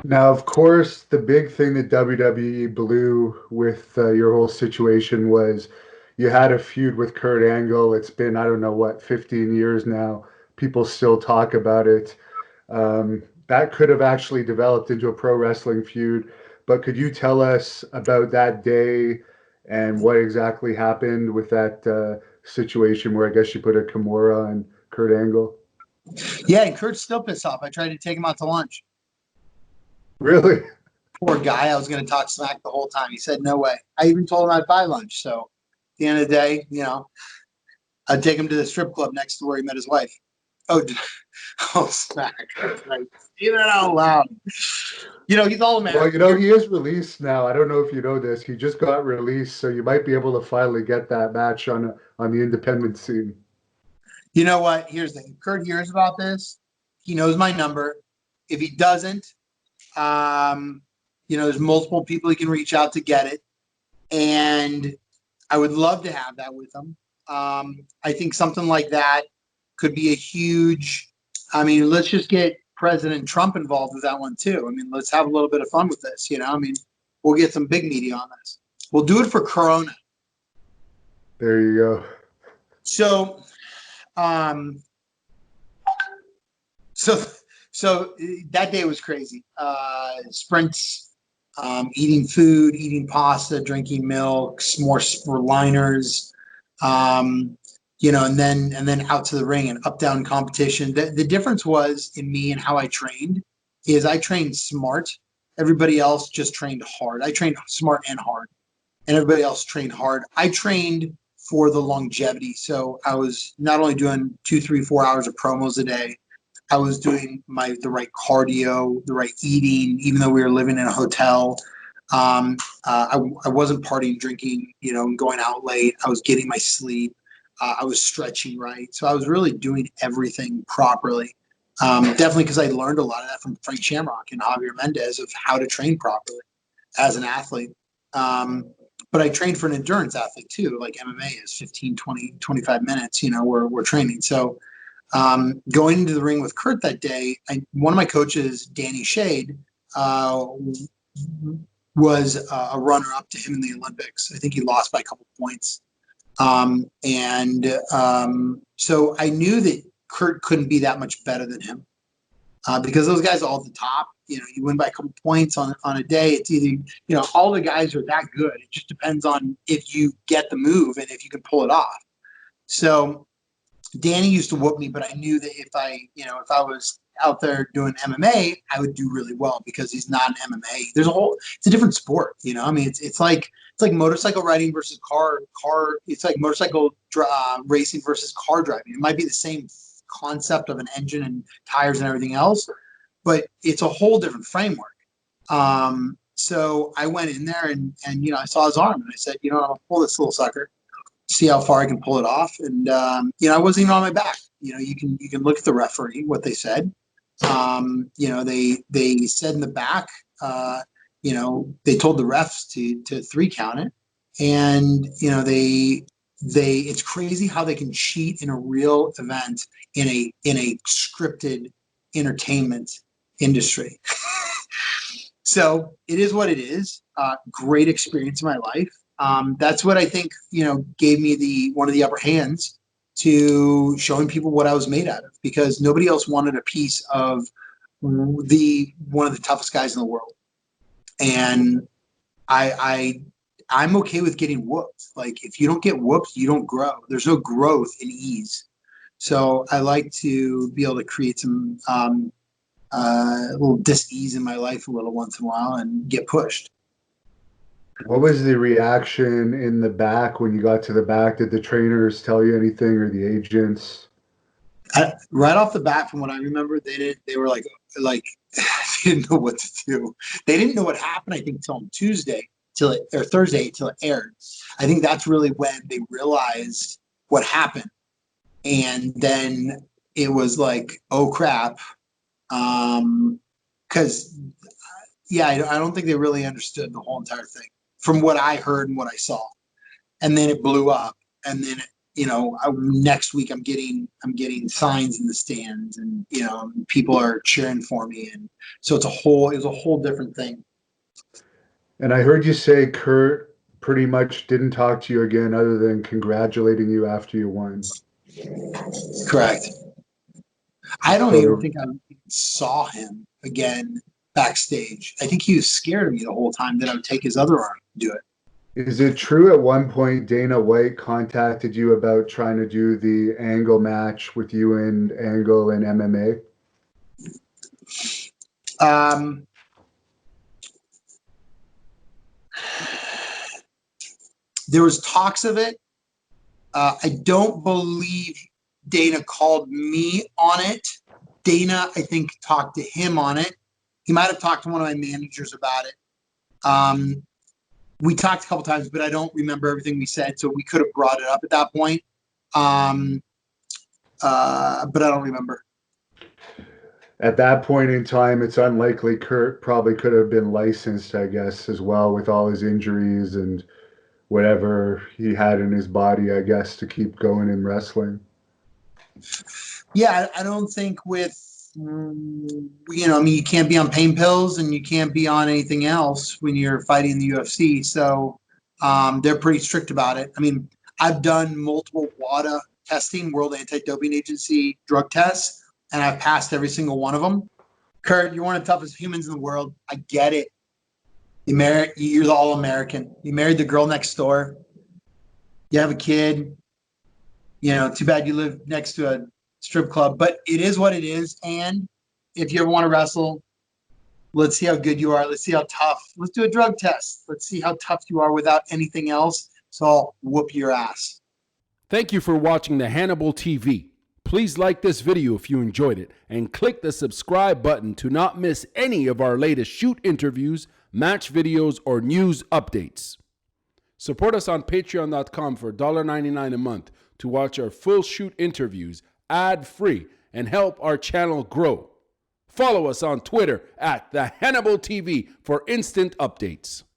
Now, of course, the big thing that WWE blew with your whole situation was you had a feud with Kurt Angle. It's been, I don't know what, 15 years now. People still talk about it. That could have actually developed into a pro wrestling feud. But could you tell us about that day and what exactly happened with that situation where I guess you put a Kimura on Kurt Angle? Yeah, and Kurt's still pissed off. I tried to take him out to lunch. Really? Poor guy. I was going to talk smack the whole time. He said, no way. I even told him I'd buy lunch. So at the end of the day, I'd take him to the strip club next to where he met his wife. Oh, oh, smack. Right. Say that out loud. He's all Well, American. he is released now. I don't know if you know this. He just got released, so you might be able to finally get that match on the independent scene. You know what? Here's the thing. If Kurt hears about this, he knows my number. If he doesn't, there's multiple people he can reach out to get it. And I would love to have that with him. I think something like that could be a huge, let's just get President Trump involved with that one too. Let's have a little bit of fun with this, we'll get some big media on this. We'll do it for Corona. There you go. So, so that day was crazy. Sprints, eating food, eating pasta, drinking milk, more liners, and then out to the ring and up down competition. The difference was in me and how I trained is I trained smart. Everybody else just trained hard. I trained smart and hard, and everybody else trained hard. I trained for the longevity. So I was not only doing 2, 3, 4 hours of promos a day, I was doing the right cardio, the right eating, even though we were living in a hotel. I wasn't partying, drinking, and going out late. I was getting my sleep. I was stretching right. So I was really doing everything properly. Definitely because I learned a lot of that from Frank Shamrock and Javier Mendez of how to train properly as an athlete. But I trained for an endurance athlete too. Like MMA is 15, 20, 25 minutes, we're training. So going into the ring with Kurt that day, one of my coaches, Danny Shade, was a runner-up to him in the Olympics. I think he lost by a couple points. So I knew that Kurt couldn't be that much better than him because those guys are all at the top. You win by a couple points on a day. It's either, all the guys are that good. It just depends on if you get the move and if you can pull it off. So Danny used to whoop me, but I knew that if I was out there doing MMA, I would do really well because he's not an MMA. It's a different sport, it's like motorcycle riding versus car. It's like motorcycle racing versus car driving. It might be the same concept of an engine and tires and everything else, but it's a whole different framework. So I went in there and I saw his arm and I said, I'm gonna pull this little sucker, see how far I can pull it off. And I wasn't even on my back. You can look at the referee, what they said. They said in the back, they told the refs to 3 count it. And, it's crazy how they can cheat in a real event in a scripted entertainment industry. So it is what it is. Great experience in my life. That's what I think, gave me one of the upper hands to showing people what I was made out of, because nobody else wanted a piece of one of the toughest guys in the world. And I'm okay with getting whooped. Like, if you don't get whooped, you don't grow. There's no growth in ease. So I like to be able to create some little dis-ease in my life a little once in a while and get pushed. What was the reaction in the back when you got to the back? Did the trainers tell you anything, or the agents? Right off the bat, from what I remember, they were like they didn't know what to do. They didn't know what happened, I think, till Thursday till it aired. I think that's really when they realized what happened. And then it was like, oh crap. Because I don't think they really understood the whole entire thing from what I heard and what I saw. And then it blew up. And then, next week I'm getting signs in the stands, and people are cheering for me, and so it was a whole different thing. And I heard you say Kurt pretty much didn't talk to you again other than congratulating you after you won. Correct. I don't even So think I saw him again backstage. I think he was scared of me the whole time that I would take his other arm and do it. is it true at one point Dana White contacted you about trying to do the Angle match with you and Angle in MMA? Um, there was talks of it. I don't believe Dana called me on it. Dana, I think, talked to him on it. He might have talked to one of my managers about it. We talked a couple times, but I don't remember everything we said, so we could have brought it up at that point. But I don't remember. At that point in time, it's unlikely Kurt probably could have been licensed, I guess, as well, with all his injuries and whatever he had in his body, I guess, to keep going in wrestling. Yeah, I don't think you can't be on pain pills and you can't be on anything else when you're fighting in the UFC. So they're pretty strict about it. I mean, I've done multiple WADA testing, World Anti-Doping Agency drug tests, and I've passed every single one of them. Kurt, you're one of the toughest humans in the world. I get it. You're the All-American. You married the girl next door. You have a kid. Too bad you live next to a strip club, but it is what it is. And if you ever want to wrestle, let's see how good you are. Let's see how tough. Let's do a drug test. Let's see how tough you are without anything else. So I'll whoop your ass. Thank you for watching the Hannibal TV. Please like this video if you enjoyed it and click the subscribe button to not miss any of our latest shoot interviews, match videos, or news updates. Support us on patreon.com for $1.99 a month to watch our full shoot interviews ad-free and help our channel grow. Follow us on Twitter at the Hannibal TV for instant updates.